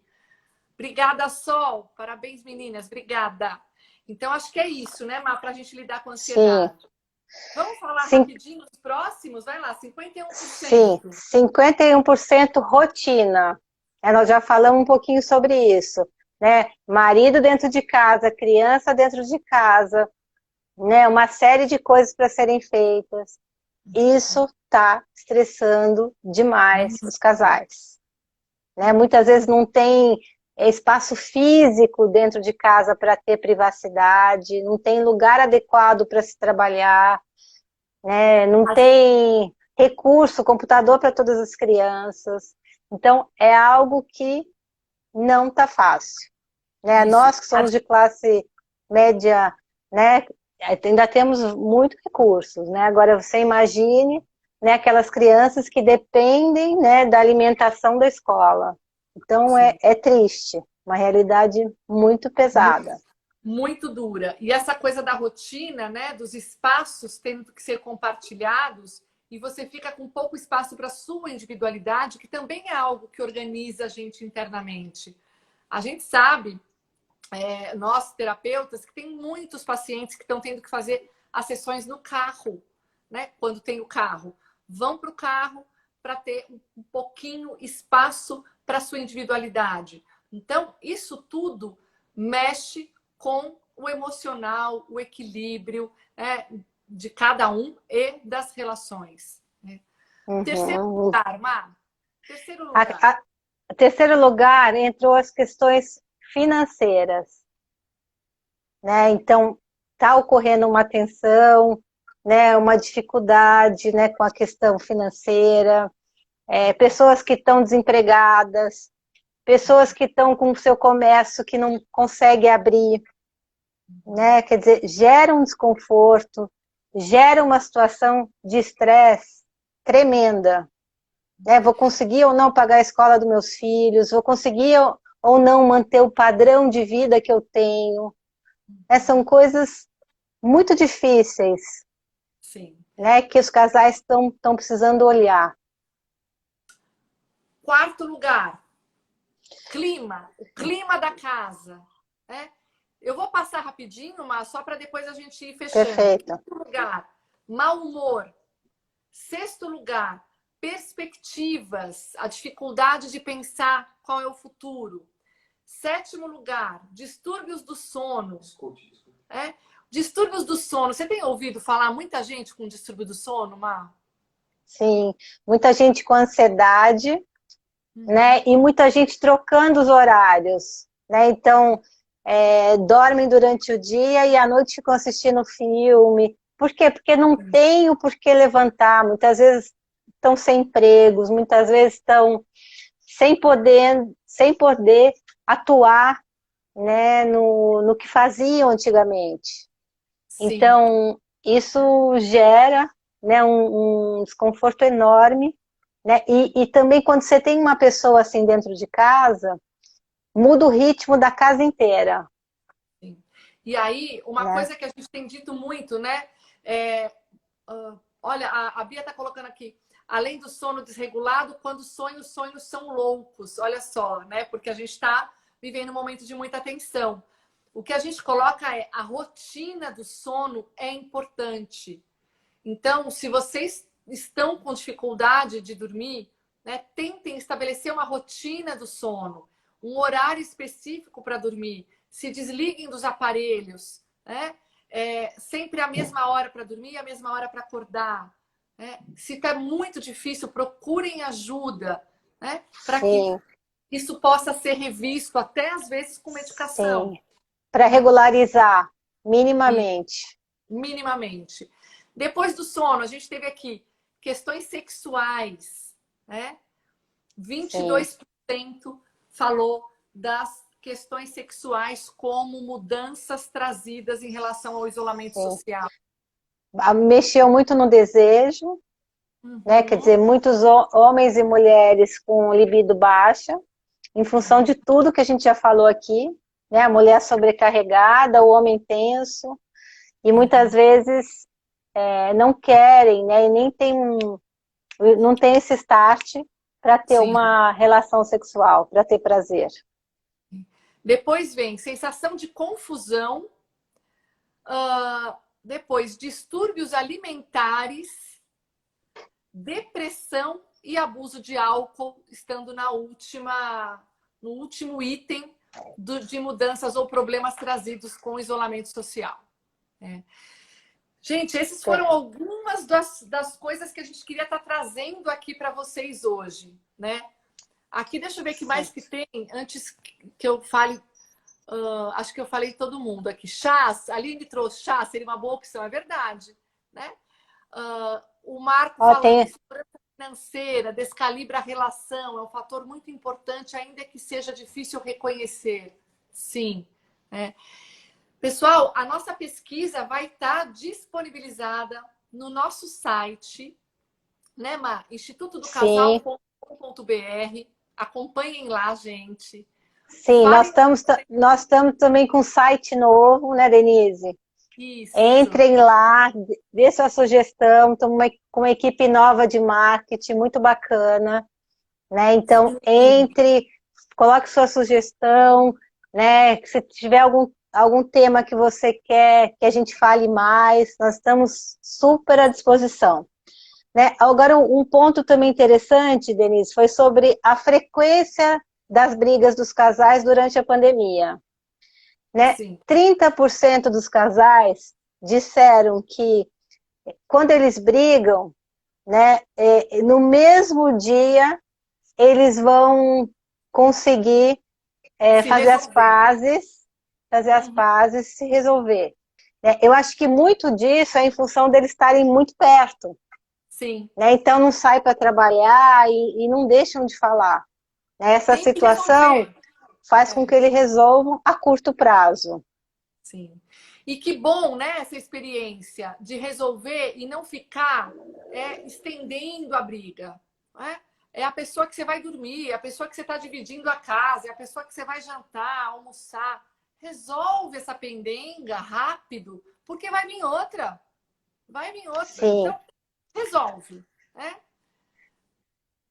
Obrigada, Sol. Parabéns, meninas. Obrigada. Então, acho que é isso, né, Má, para a gente lidar com a ansiedade. Sim. Vamos falar Sim, rapidinho os próximos? Vai lá, sim, 51%. 51% rotina. Nós já falamos um pouquinho sobre isso, né? Marido dentro de casa, criança dentro de casa, né? Uma série de coisas para serem feitas. Isso está estressando demais os casais, né? Muitas vezes não tem espaço físico dentro de casa para ter privacidade, não tem lugar adequado para se trabalhar, né? Não tem recurso, computador para todas as crianças. Então, é algo que não está fácil, né? Isso. Nós que somos de classe média, né? Ainda temos muitos recursos, né? Agora, você imagine, né, aquelas crianças que dependem, né, da alimentação da escola. Então, Sim. é triste, uma realidade muito pesada. Muito dura. E essa coisa da rotina, né, dos espaços tendo que ser compartilhados, e você fica com pouco espaço para a sua individualidade, que também é algo que organiza a gente internamente. A gente sabe, nós terapeutas, que tem muitos pacientes que estão tendo que fazer as sessões no carro, né? Quando tem o carro. Vão para o carro para ter um pouquinho espaço para a sua individualidade. Então, isso tudo mexe com o emocional, o equilíbrio, né, de cada um e das relações. Né? Terceiro Uhum. lugar, Mar. Terceiro lugar. Terceiro lugar, entrou as questões financeiras, né? Então, está ocorrendo uma tensão, né? Uma dificuldade, né? Com a questão financeira, pessoas que estão desempregadas, pessoas que estão com o seu comércio que não consegue abrir, né? Quer dizer, gera um desconforto, gera uma situação de estresse tremenda, né? Vou conseguir ou não pagar a escola dos meus filhos, vou conseguir ou não manter o padrão de vida que eu tenho. São coisas muito difíceis, Sim. né? Que os casais estão precisando olhar. Quarto lugar, clima, o clima da casa. Né? Eu vou passar rapidinho, mas só para depois a gente ir fechando. Perfeito. Quinto lugar, mau humor. Sexto lugar, perspectivas, a dificuldade de pensar qual é o futuro. Sétimo lugar, distúrbios do sono. Distúrbios do sono. Você tem ouvido falar muita gente com distúrbio do sono, Mar? Sim, muita gente com ansiedade, né? E muita gente trocando os horários, né? Então, dormem durante o dia e à noite ficam assistindo filme. Por quê? Porque não tem o porquê levantar. Muitas vezes estão sem empregos, muitas vezes estão sem poder atuar, né, no que faziam antigamente. Sim. Então, isso gera, né, um desconforto enorme, né? E também quando você tem uma pessoa assim dentro de casa, muda o ritmo da casa inteira. Sim. E aí, uma Né? coisa que a gente tem dito muito, né? Olha, a Bia está colocando aqui. Além do sono desregulado, quando sonhos são loucos. Olha só, né? Porque a gente está vivendo um momento de muita tensão. O que a gente coloca é a rotina do sono é importante. Então, se vocês estão com dificuldade de dormir, né, tentem estabelecer uma rotina do sono, um horário específico para dormir. Se desliguem dos aparelhos, né? Sempre a mesma hora para dormir e a mesma hora para acordar. Né? Se está muito difícil, procurem ajuda, né? Para que Sim, isso possa ser revisto, até às vezes com medicação. sim. Para Né? regularizar, E, minimamente. minimamente. Depois do sono, a gente teve aqui questões sexuais, né? Sim, 22% falou das questões sexuais como mudanças trazidas em relação ao isolamento Sim. social. Mexeu muito no desejo, né? Quer dizer, muitos homens e mulheres com libido baixa, em função de tudo que a gente já falou aqui, né? A mulher sobrecarregada, o homem tenso, e muitas vezes não querem, né? E nem não tem esse start para ter Sim. uma relação sexual, para ter prazer. Depois vem sensação de confusão, depois distúrbios alimentares, depressão e abuso de álcool, estando no último item de mudanças ou problemas trazidos com o isolamento social. Gente, esses foram algumas das coisas que a gente queria estar trazendo aqui para vocês hoje, né? Aqui, deixa eu ver o que mais que tem, antes que eu fale, acho que eu falei todo mundo aqui. Chás, a Aline trouxe chá, seria uma boa opção, é verdade, né? O Marco falando de segurança financeira, descalibra a relação, é um fator muito importante, ainda que seja difícil reconhecer. Sim, né? Pessoal, a nossa pesquisa vai estar disponibilizada no nosso site, né, Mar? institutodocasal.com.br. Acompanhem lá, gente. Sim, nós estamos também com um site novo, né, Denise? Isso. Entrem lá, dê sua sugestão, estamos com uma equipe nova de marketing, muito bacana, né? Então, coloque sua sugestão, né? Se tiver algum tema que você quer que a gente fale mais, nós estamos super à disposição. Né? Agora, um ponto também interessante, Denise, foi sobre a frequência das brigas dos casais durante a pandemia. Né? 30% dos casais disseram que quando eles brigam, né, no mesmo dia eles vão conseguir fazer as pazes, se resolver. Eu acho que muito disso é em função deles estarem muito perto. Sim. Né? Então não sai para trabalhar e não deixam de falar. Né? Essa situação faz com que eles resolvam a curto prazo. Sim. E que bom, né, essa experiência de resolver e não ficar estendendo a briga. Né? É a pessoa que você vai dormir, é a pessoa que você está dividindo a casa, é a pessoa que você vai jantar, almoçar. Resolve essa pendenga rápido, porque vai vir outra. Vai vir outra. Sim. Então, resolve. Né?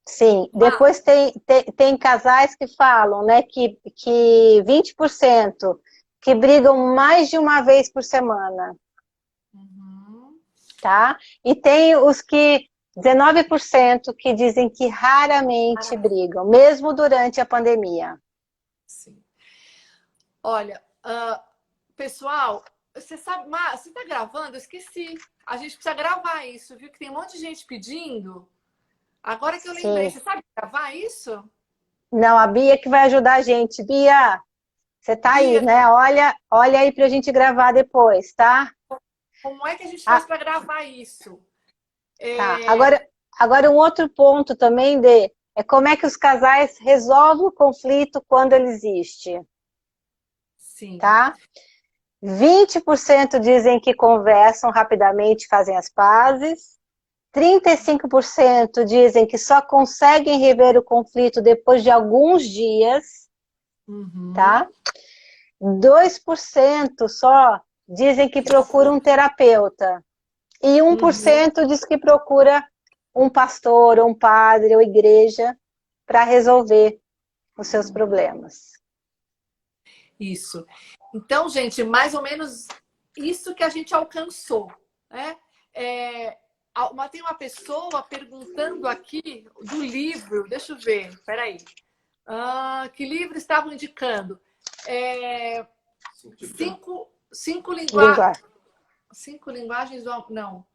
Sim. Depois tem casais que falam, né, que 20% que brigam mais de uma vez por semana. Tá? E tem os que 19% que dizem que raramente brigam, mesmo durante a pandemia. Sim. Olha, pessoal, você sabe, você está gravando? Eu esqueci. A gente precisa gravar isso, viu? Que tem um monte de gente pedindo. Agora que eu lembrei, você sabe gravar isso? Não, a Bia que vai ajudar a gente. Bia, você tá aí, né? Olha aí pra gente gravar depois, tá? Como é que a gente faz para gravar isso? Tá. Agora um outro ponto também é como é que os casais resolvem o conflito quando ele existe. Sim. Tá? 20% dizem que conversam rapidamente e fazem as pazes. 35% dizem que só conseguem rever o conflito depois de alguns dias. Tá? 2% só dizem que procuram um terapeuta. E 1% diz que procura um pastor, ou um padre, ou igreja para resolver os seus problemas. Isso. Então, gente, mais ou menos isso que a gente alcançou. Né? Tem uma pessoa perguntando aqui do livro, deixa eu ver, peraí. Que livro estavam indicando? Cinco linguagens do amor. Não.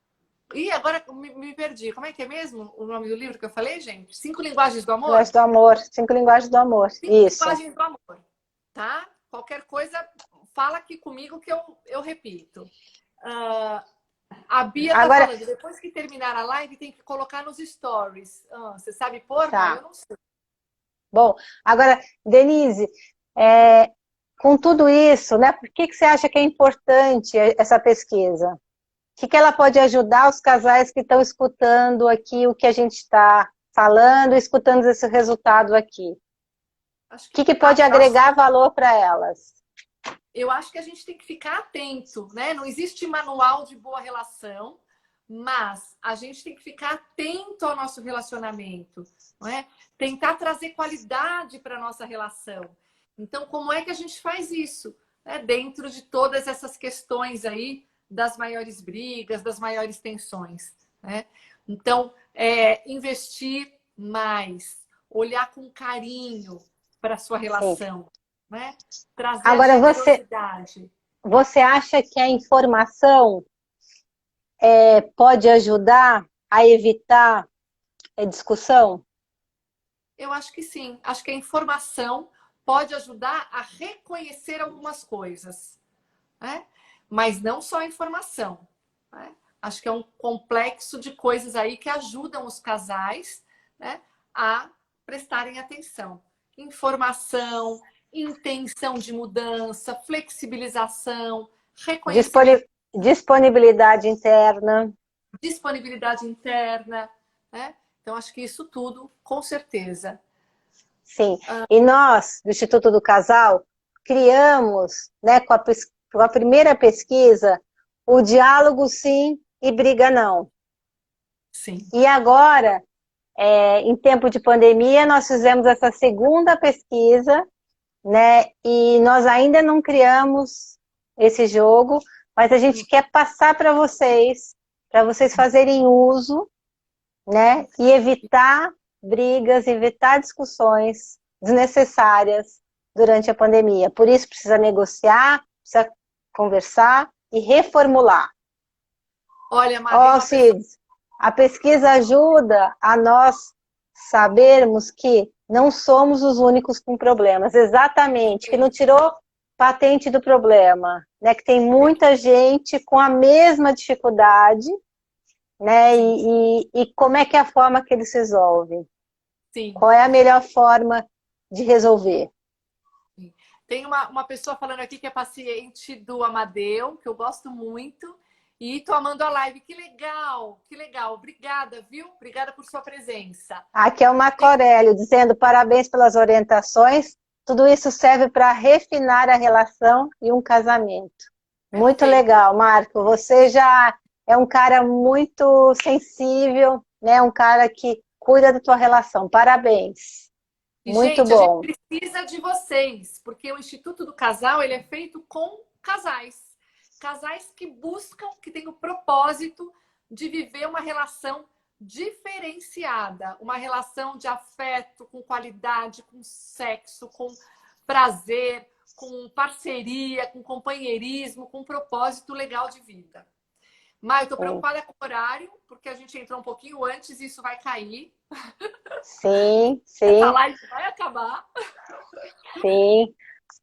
Ih, agora me perdi. Como é que é mesmo o nome do livro que eu falei, gente? 5 linguagens do amor? Linguagens do amor. 5 linguagens do amor. Isso. Linguagens do amor. Tá? Qualquer coisa, fala aqui comigo que eu repito. A Bia tá falando, depois que terminar a live, tem que colocar nos stories. Você sabe pôr? Tá. Eu não sei. Bom, agora, Denise, Com tudo isso, né, por que você acha que é importante essa pesquisa? O que ela pode ajudar os casais que estão escutando aqui o que a gente está falando, escutando esse resultado aqui? O Acho que, que pode agregar valor para elas? eu acho que a gente tem que ficar atento, né? Não existe manual de boa relação, mas a gente tem que ficar atento ao nosso relacionamento, não é? Tentar trazer qualidade para a nossa relação. Então, como é que a gente faz isso? Dentro de todas essas questões aí das maiores brigas, das maiores tensões, né? Então, investir mais, olhar com carinho para a sua relação, né? Trazer a Agora, generosidade. você acha que a informação pode ajudar a evitar a discussão? Eu acho que sim. Acho que a informação pode ajudar a reconhecer algumas coisas, né? Mas não só a informação, né? Acho que é um complexo de coisas aí que ajudam os casais, né, a prestarem atenção. Informação, intenção de mudança, flexibilização, reconhecimento, Disponibilidade interna. disponibilidade interna, né? Então, acho que isso tudo, com certeza. Sim. E nós, do Instituto do Casal, criamos, né, com a primeira pesquisa, o diálogo sim e briga não. Sim. E agora, em tempo de pandemia, nós fizemos essa segunda pesquisa, né, e nós ainda não criamos esse jogo, mas a gente quer passar para vocês fazerem uso, né, e evitar brigas, evitar discussões desnecessárias durante a pandemia. Por isso precisa negociar, precisa conversar e reformular. Olha, Mari, Cid, a pesquisa ajuda a nós sabermos que não somos os únicos com problemas, exatamente, que não tirou patente do problema, né? Que tem muita gente com a mesma dificuldade, né? E como é que é a forma que eles resolvem? Sim. Qual é a melhor forma de resolver? Tem uma pessoa falando aqui que é paciente do Amadeu, que eu gosto muito, e tô amando a live. Que legal, que legal. Obrigada, viu? Obrigada por sua presença. Aqui é o Marco Aurélio dizendo parabéns pelas orientações. Tudo isso serve para refinar a relação e um casamento. Muito Perfeito. legal, Marco. Você já é um cara muito sensível, né? Um cara que cuida da tua relação. Parabéns. E, muito gente, bom. A gente precisa de vocês, porque o Instituto do Casal ele é feito com casais. Casais que buscam, que têm o propósito de viver uma relação diferenciada, uma relação de afeto, com qualidade, com sexo, com prazer, com parceria, com companheirismo, com propósito legal de vida. Mas eu tô preocupada com o horário, porque a gente entrou um pouquinho antes e isso vai cair. Sim, sim. Essa live vai acabar. Sim.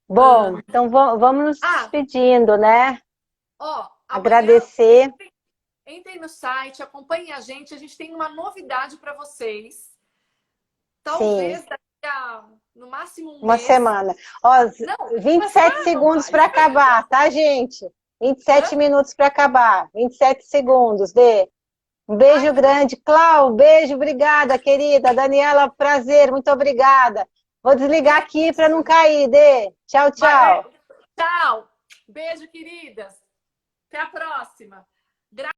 Bom, então vamos nos despedindo, né? Agradecer. Entrem no site, acompanhem a gente tem uma novidade para vocês. Talvez daqui a, no máximo uma mês. Semana. Ó, 27 segundos para acabar, tá, gente? 27 minutos para acabar. 27 segundos, Dê. Um beijo grande. Clau, beijo, obrigada, querida. Daniela, prazer, muito obrigada. Vou desligar aqui para não cair, Dê. Tchau, tchau. Tchau. Beijo, queridas. Até a próxima.